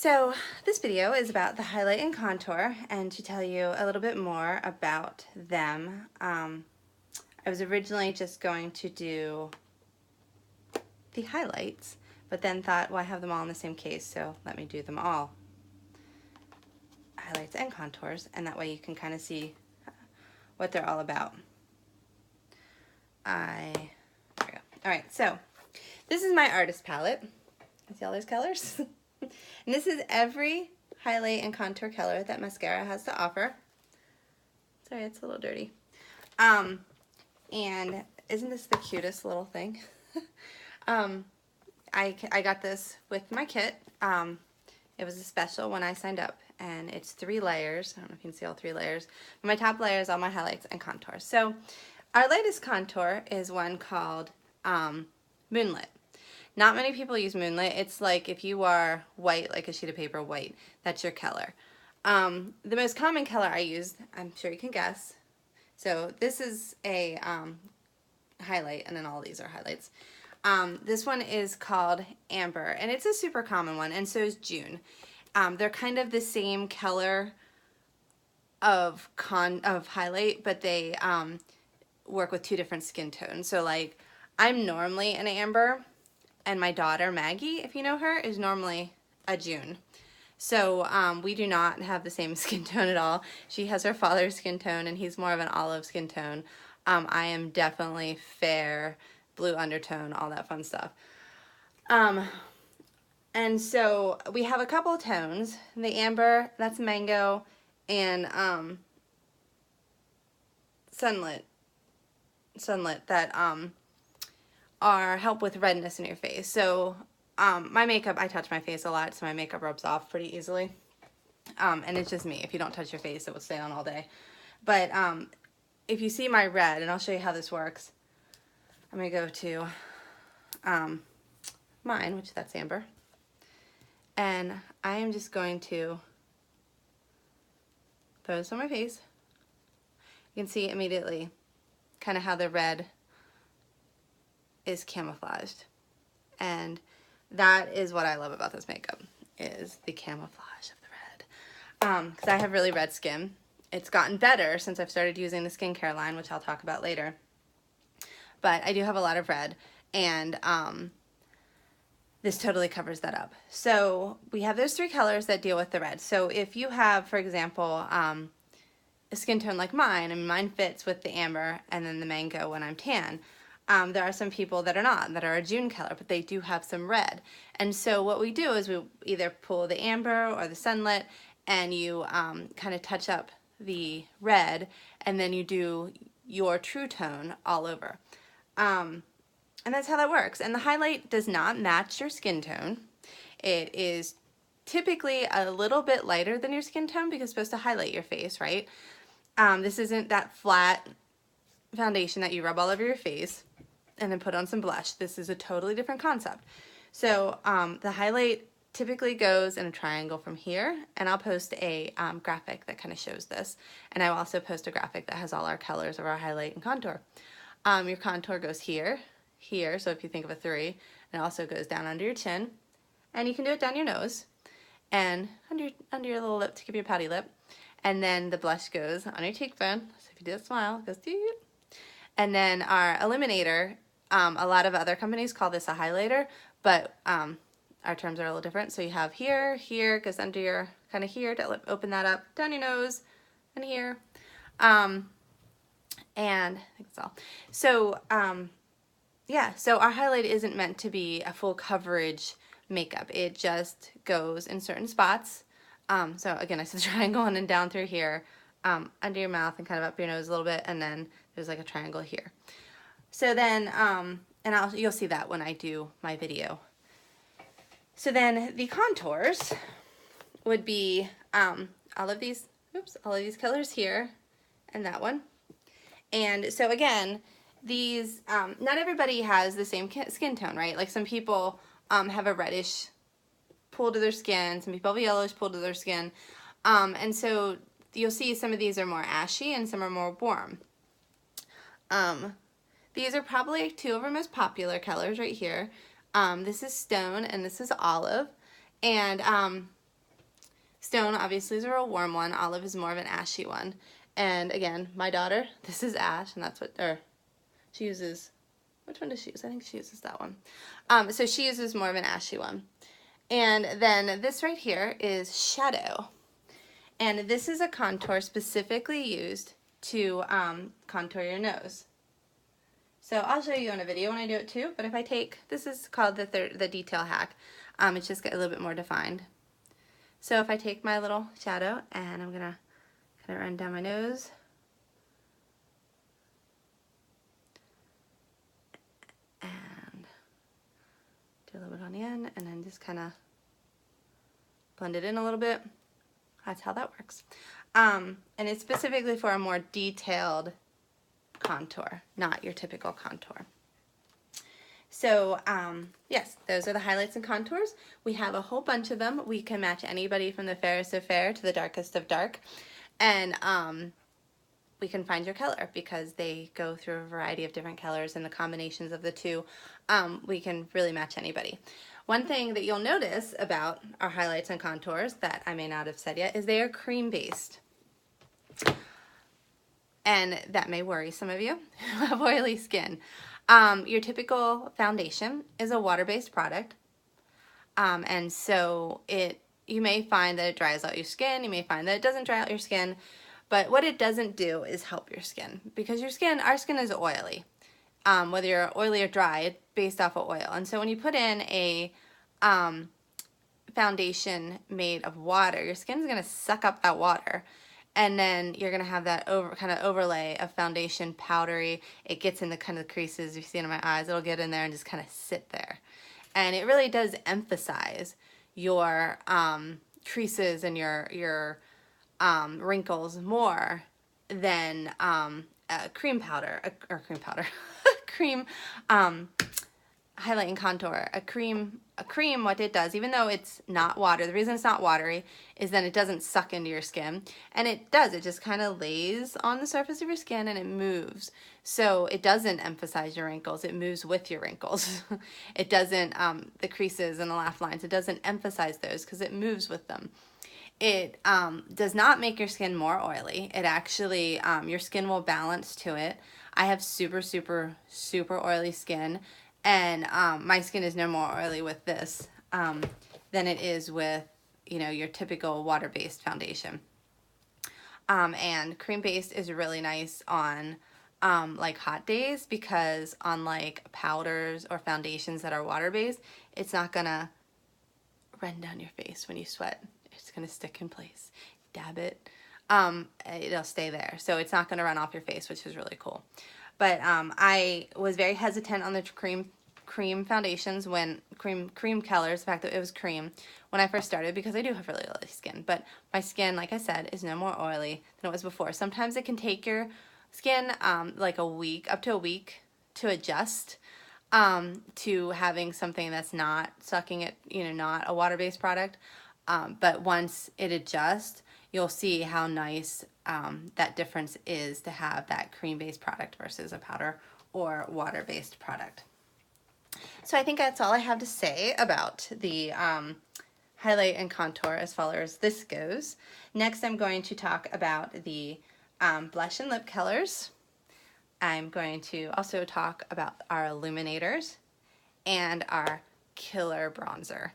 So this video is about the highlight and contour, and to tell you a little bit more about them. I was originally just going to do the highlights, but then thought, well, I have them all in the same case, so let me do them all. Highlights and contours, and that way you can kind of see what they're all about. There we go. All right, so this is my artist palette. See all those colors? And this is every highlight and contour color that mascara has to offer. Sorry, it's a little dirty. And isn't this the cutest little thing? I got this with my kit. It was a special when I signed up, and it's 3 layers. I don't know if you can see all 3 layers. My top layer is all my highlights and contours. So our latest contour is one called Moonlit. Not many people use Moonlit. It's like if you are white, like a sheet of paper white, that's your color. The most common color I use, I'm sure you can guess. So this is a highlight, and then all these are highlights. This one is called Amber, and it's a super common one, and so is June. They're kind of the same color of highlight, but they work with 2 different skin tones. So like, I'm normally an Amber, and my daughter Maggie, if you know her, is normally a June. So we do not have the same skin tone at all. She has her father's skin tone, and he's more of an olive skin tone. I am definitely fair, blue undertone, all that fun stuff. And so we have a couple of tones. The Amber, that's Mango, and Sunlit that help with redness in your face. So my makeup, I touch my face a lot, so my makeup rubs off pretty easily. And it's just me. If you don't touch your face, it will stay on all day. But if you see my red, and I'll show you how this works. I'm going to go to mine, which that's Amber. And I am just going to throw this on my face. You can see immediately kind of how the red is camouflaged, and that is what I love about this makeup, is the camouflage of the red. Because I have really red skin. It's gotten better since I've started using the skincare line, which I'll talk about later, but I do have a lot of red, and this totally covers that up. So we have those 3 colors that deal with the red. So if you have, for example, a skin tone like mine, and mine fits with the Amber and then the Mango when I'm tan, there are some people that are not, that are a June color, but they do have some red. And so what we do is we either pull the Amber or the Sunlit, and you kind of touch up the red, and then you do your true tone all over. And that's how that works. And the highlight does not match your skin tone. It is typically a little bit lighter than your skin tone because it's supposed to highlight your face, right? This isn't that flat foundation that you rub all over your face and then put on some blush. This is a totally different concept. So the highlight typically goes in a triangle from here, and I'll post a graphic that kind of shows this, and I will also post a graphic that has all our colors of our highlight and contour. Your contour goes here, here, so if you think of a 3, and it also goes down under your chin, and you can do it down your nose and under your little lip to give you a pouty lip, and then the blush goes on your cheekbone. So if you do a smile, it goes doot. And then our illuminator, a lot of other companies call this a highlighter, but our terms are a little different. So you have here, here, goes under your, kind of here to open that up, down your nose, and here. And I think that's all. So yeah, so our highlight isn't meant to be a full coverage makeup. It just goes in certain spots. So again, I said triangle and then down through here, under your mouth and kind of up your nose a little bit, and then there's like a triangle here. So then, and you'll see that when I do my video. So then the contours would be all of these colors here, and that one. And so again, these, not everybody has the same skin tone, right? Like some people have a reddish pull to their skin, some people have a yellowish pull to their skin, and so you'll see some of these are more ashy and some are more warm. These are probably 2 of our most popular colors right here. This is Stone and this is Olive, and Stone obviously is a real warm one. Olive is more of an ashy one. And again, my daughter, this is ash, and that's what, or she uses, which one does she use? I think she uses that one. So she uses more of an ashy one. And then this right here is Shadow. And this is a contour specifically used to contour your nose. So I'll show you in a video when I do it too, but if I take, this is called the detail hack. It's just get a little bit more defined. So if I take my little shadow and I'm gonna kind of run down my nose. And do a little bit on the end and then just kind of blend it in a little bit. That's how that works. And it's specifically for a more detailed contour, not your typical contour. So yes, those are the highlights and contours. We have a whole bunch of them. We can match anybody from the fairest of fair to the darkest of dark. And we can find your color because they go through a variety of different colors, and the combinations of the two, we can really match anybody. One thing that you'll notice about our highlights and contours that I may not have said yet is they are cream based. And that may worry some of you who have oily skin. Your typical foundation is a water-based product. And so you may find that it dries out your skin. You may find that it doesn't dry out your skin. But what it doesn't do is help your skin, because our skin is oily. Whether you're oily or dry, it's based off of oil. And so when you put in a foundation made of water, your skin's going to suck up that water. And then you're going to have that kind of overlay of foundation, powdery. It gets in the kind of creases. You see it in my eyes. It'll get in there and just kind of sit there. And it really does emphasize your creases and your wrinkles more than cream highlight and contour. A cream, what it does, even though it's not water, the reason it's not watery is then it doesn't suck into your skin. And it just kind of lays on the surface of your skin and it moves. So it doesn't emphasize your wrinkles, it moves with your wrinkles. It doesn't, the creases and the laugh lines, it doesn't emphasize those because it moves with them. It does not make your skin more oily. It actually, your skin will balance to it. I have super, super, super oily skin, and my skin is no more oily with this than it is with, your typical water-based foundation. And cream-based is really nice on like hot days, because unlike powders or foundations that are water-based, it's not gonna run down your face when you sweat. It's gonna stick in place. Dab it, it'll stay there. So it's not gonna run off your face, which is really cool. But I was very hesitant on the cream foundations when cream colors, the fact that it was cream, when I first started, because I do have really oily skin. But my skin, like I said, is no more oily than it was before. Sometimes it can take your skin like up to a week to adjust to having something that's not sucking it, not a water-based product. But once it adjusts, you'll see how nice that difference is to have that cream-based product versus a powder or water-based product. So I think that's all I have to say about the highlight and contour as far as this goes. Next, I'm going to talk about the blush and lip colors. I'm going to also talk about our illuminators and our killer bronzer.